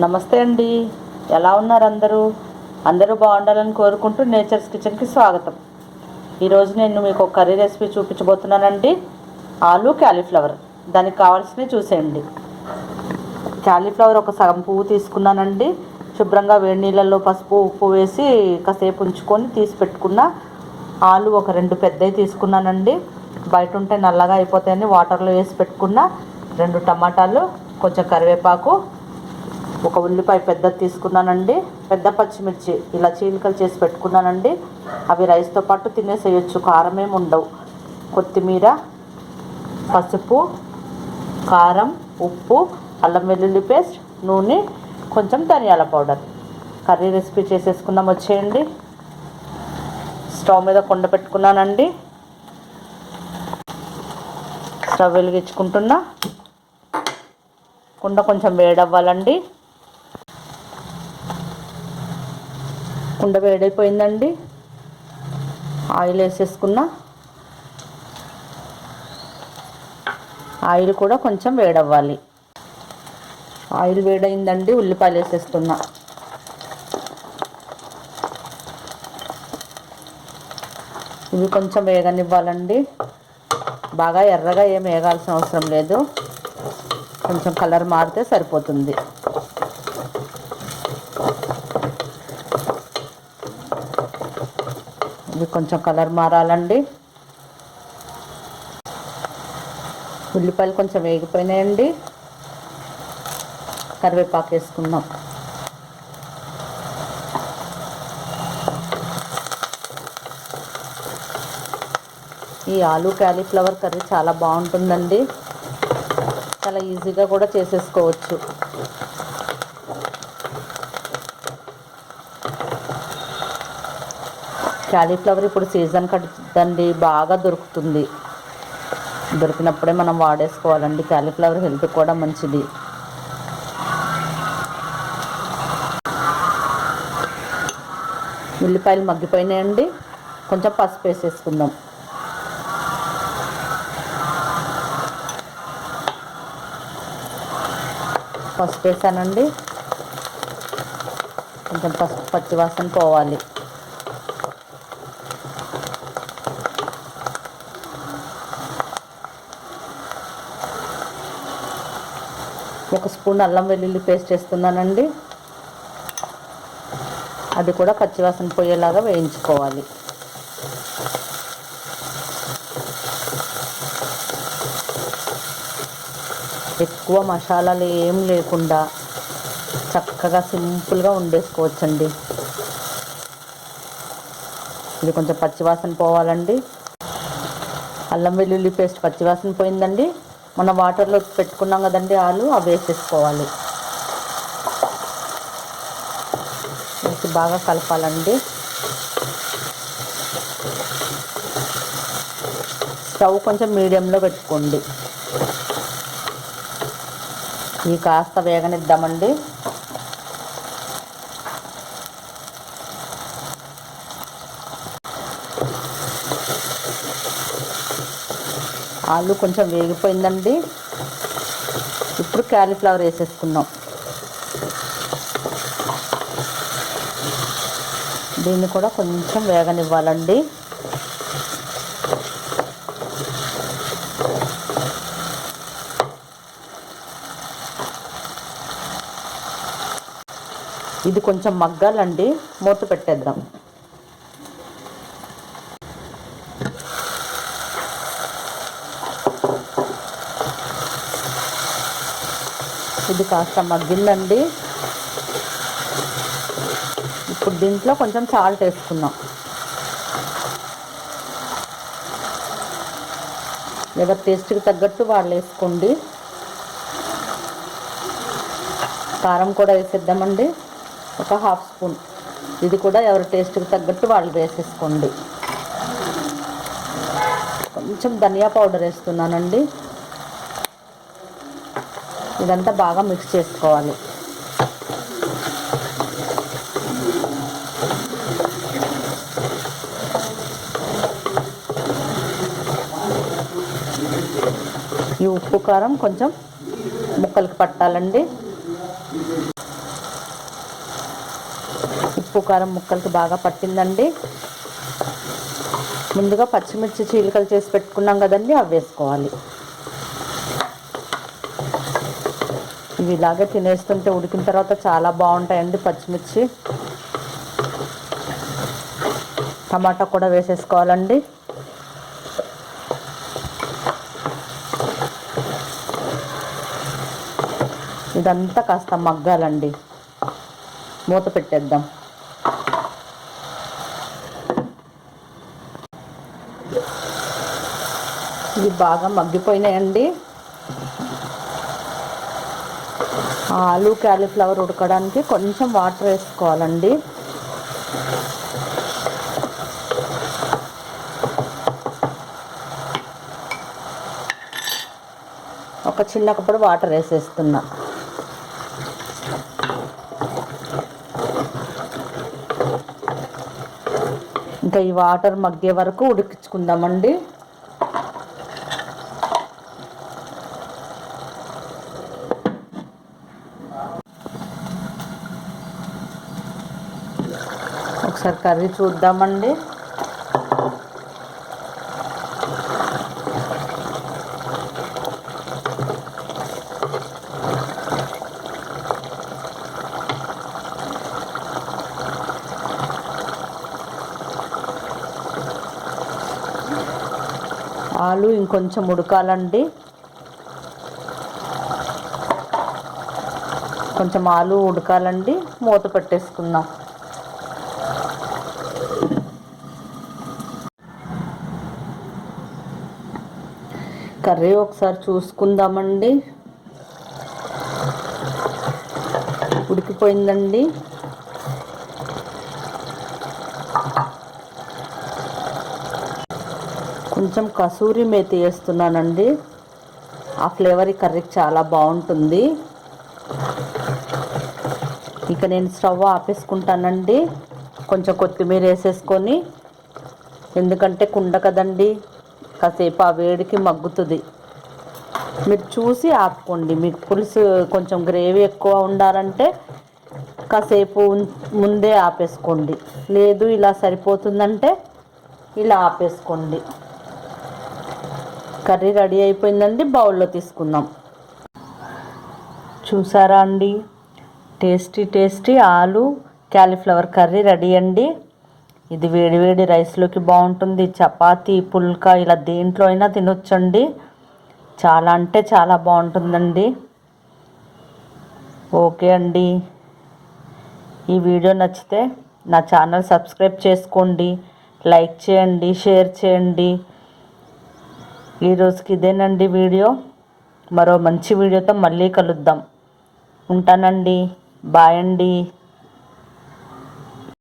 నమస్తే అండి. ఎలా ఉన్నారు అందరూ? అందరూ బాగుండాలని కోరుకుంటూ నేచర్స్ కిచెన్కి స్వాగతం. ఈరోజు నేను మీకు ఒక కర్రీ రెసిపీ చూపించబోతున్నానండి. ఆలు క్యాలీఫ్లవర్. దానికి కావాల్సినవి చూసేయండి. క్యాలీఫ్లవర్ ఒక సగం పువ్వు తీసుకున్నానండి. శుభ్రంగా వేడి నీళ్ళల్లో పసుపు ఉప్పు వేసి కాసేపు ఉంచుకొని తీసి పెట్టుకున్న ఆలు ఒక 2 పెద్దవి తీసుకున్నానండి. బయట ఉంటే నల్లగా అయిపోతాయని వాటర్లో వేసి పెట్టుకున్న 2 టమాటాలు, కొంచెం కరివేపాకు, ఒక ఉల్లిపాయ పెద్దది తీసుకున్నానండి. పెద్ద పచ్చిమిర్చి ఇలా చీలికలు చేసి పెట్టుకున్నానండి. అవి రైస్తో పాటు తినేసేయచ్చు, కారం ఏమి ఉండవు. కొత్తిమీర, పసుపు, కారం, ఉప్పు, అల్లం వెల్లుల్లి పేస్ట్, నూనె, కొంచెం ధనియాల పౌడర్. కర్రీ రెసిపీ చేసేసుకుందాం, వచ్చేయండి. స్టవ్ మీద కుండ పెట్టుకున్నానండి. స్టవ్ వెలిగించుకుంటున్నా. కుండ కొంచెం వేడవ్వాలండి. కుండ వేడైపోయిందండి. ఆయిల్ వేసేసుకున్నా. ఆయిల్ కూడా కొంచెం వేడవ్వాలి. ఆయిల్ వేడైందండి. ఉల్లిపాయలు వేసేస్తున్నా. ఇవి కొంచెం వేగనివ్వాలండి. బాగా ఎర్రగా ఏం వేగాల్సిన అవసరం లేదు, కొంచెం కలర్ మారితే సరిపోతుంది. ఇవి కొంచెం కలర్ మారాలండి. ఉల్లిపాయలు కొంచెం వేగిపోయినాయండి. కరివేపాకు వేసుకుందాం. ఈ ఆలు క్యాలీఫ్లవర్ కర్రీ చాలా బాగుంటుందండి. చాలా ఈజీగా కూడా చేసేసుకోవచ్చు. క్యాలీఫ్లవర్ ఇప్పుడు సీజన్ కదండి, బాగా దొరుకుతుంది. దొరికినప్పుడే మనం వాడేసుకోవాలండి. క్యాలీఫ్లవర్ హెల్త్ కూడా మంచిది. ఉల్లిపాయలు మగ్గిపోయినాయండి. కొంచెం పసుపు వేసేసుకుందాం. పసుపు వేసానండి. కొంచెం పసుపు పచ్చివాసన పోవాలి. ఒక స్పూన్ అల్లం వెల్లుల్లి పేస్ట్ వేస్తున్నానండి. అది కూడా పచ్చివాసన పోయేలాగా వేయించుకోవాలి. ఎక్కువ మసాలాలు ఏం లేకుండా చక్కగా సింపుల్గా వండేసుకోవచ్చండి. ఇది కొంచెం పచ్చివాసన పోవాలండి. అల్లం వెల్లుల్లి పేస్ట్ పచ్చివాసన పోయిందండి. మనం వాటర్లో పెట్టుకున్నాం కదండి ఆలు, అవి వేసేసుకోవాలి. వేసి బాగా కలపాలండి. స్టవ్ కొంచెం మీడియంలో పెట్టుకోండి. ఇవి కాస్త వేగనిద్దామండి. ఆలు కొంచెం వేగిపోయిందండి. ఇప్పుడు క్యాలీఫ్లవర్ వేసేసుకున్నాం. దీన్ని కూడా కొంచెం వేగనివ్వాలండి. ఇది కొంచెం మగ్గాలండి. మూత పెట్టేద్దాం. ఇది కాస్త మగ్గిందండి. ఇప్పుడు దీంట్లో కొంచెం సాల్ట్ వేసుకున్నాం. ఎవరి టేస్ట్కి తగ్గట్టు వాళ్ళు వేసుకోండి. కారం కూడా వేసేద్దామండి, ఒక 1/2 స్పూన్. ఇది కూడా ఎవరి టేస్ట్కి తగ్గట్టు వాళ్ళు వేసేసుకోండి. కొంచెం ధనియా పౌడర్ వేస్తున్నానండి. ఇదంతా బాగా మిక్స్ చేసుకోవాలి. ఈ ఉప్పు కారం కొంచెం ముక్కలకి పట్టాలండి. ఉప్పు కారం ముక్కలకి బాగా పట్టిందండి. ముందుగా పచ్చిమిర్చి చీలికలు చేసి పెట్టుకున్నాం కదండి, అవి వేసుకోవాలి. ఇవి ఇలాగే తినేస్తుంటే ఉడికిన తర్వాత చాలా బాగుంటాయండి పచ్చిమిర్చి. టమాటా కూడా వేసేసుకోవాలండి. ఇదంతా కాస్త మగ్గాలండి. మూత పెట్టేద్దాం. ఇవి బాగా మగ్గిపోయినాయండి. ఆలు క్యాలీఫ్లవర్ ఉడకడానికి కొంచెం వాటర్ వేసుకోవాలండి. ఒక చిన్న కప్పుడు వాటర్ వేసేస్తున్నా. ఇంకా ఈ వాటర్ మగ్గే వరకు ఉడికించుకుందామండి. ఒకసారి కర్రీ చూద్దామండి. ఆలు ఇంకొంచెం ఉడకాలండి. కొంచెం ఆలు ఉడకాలండి. మూత పెట్టేసుకుందాం. కర్రీ ఒకసారి చూసుకుందామండి. ఉడికిపోయిందండి. కొంచెం కసూరి మేతి వేస్తున్నానండి. ఆ ఫ్లేవర్ ఈ కర్రీకి చాలా బాగుంటుంది. ఇక నేను స్టవ్ ఆపేసుకుంటానండి. కొంచెం కొత్తిమీర వేసేసుకొని, ఎందుకంటే కుండ కదండి, కాసేపు ఆ వేడికి మగ్గుతుంది. మీరు చూసి ఆపుకోండి. మీకు పులుసు కొంచెం గ్రేవీ ఎక్కువ ఉండాలంటే కాసేపు ముందే ఆపేసుకోండి. లేదు ఇలా సరిపోతుందంటే ఇలా ఆపేసుకోండి. కర్రీ రెడీ అయిపోయిందండి. బౌల్లో తీసుకుందాం. చూసారా అండి, టేస్టీ ఆలు క్యాలీఫ్లవర్ కర్రీ రెడీ అండి. ఇది వేడివేడి రైస్లోకి బాగుంటుంది. చపాతీ, పుల్కా ఇలా దేంట్లో అయినా తినొచ్చండి. చాలా అంటే చాలా బాగుంటుందండి. ఓకే అండి, ఈ వీడియో నచ్చితే నా ఛానల్ సబ్స్క్రైబ్ చేసుకోండి, లైక్ చేయండి, షేర్ చేయండి. ఈరోజుకి ఇదేనండి వీడియో. మరో మంచి వీడియోతో మళ్ళీ కలుద్దాం. ఉంటానండి. బాయ్ అండి.